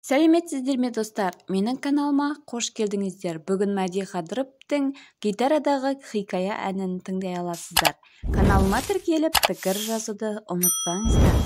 Сәлеметсіздер ме достар, менің каналыма қош келдіңіздер. Бүгін Мәди Қадыровтың гитарадағы хикая әнін тыңдай аласыздар. Каналыма тіркеліп пікір жазуды ұмытпаңыздар.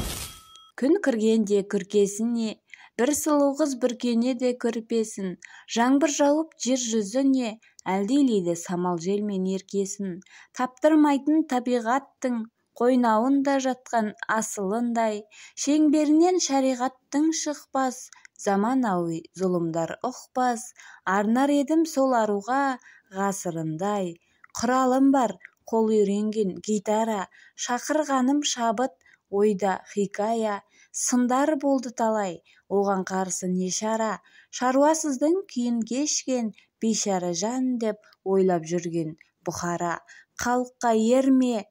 Күн кіргенде күркесіне, бір сұлу қыз бүркенеді көрпесін. Жаңбыр жауып жер жүзіне, әлдилейді самал желмен еркесін. Таптырмайтын табиғаттың қойнауында жатқан асылындай, шеңберінен шариғаттың шықпас, заманауи зұлымдар ұқпас. Арнар едім сол аруға ғасырындай. Құралым бар, қол үйренген гитара, шақырғаным шабыт, ойда хикая. Сындар болды талай, оған қарсы не шара. Шаруасыздың күйін кешкен, бейшара жан деп ойлап жүрген бұқара. Халыққа ерме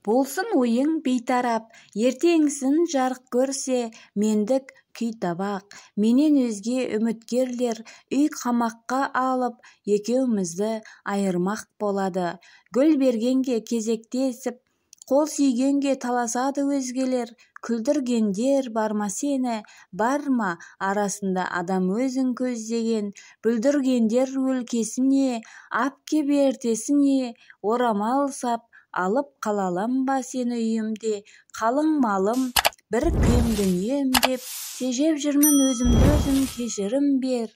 болсын ойың бейтарап, ертеңсін жарық көрсе, мендік күй табақ. Менен өзге үміткерлер үй қамаққа алып, екеумізді айырмақ болады. Гүл бергенге кезектесіп, қол сүйгенге таласады өзгелер. Күлдіргендер бар ма сені, бар ма арасында адам өзің көздеген. Бүлдіргендер өлкесіне, ап кеп ертесіне, орамал сап, алып қалалам ба сені үйімде. Қалың малым, бір кем дүнием деп, тежеп жүрмін өзімді өзім, кешірім бер.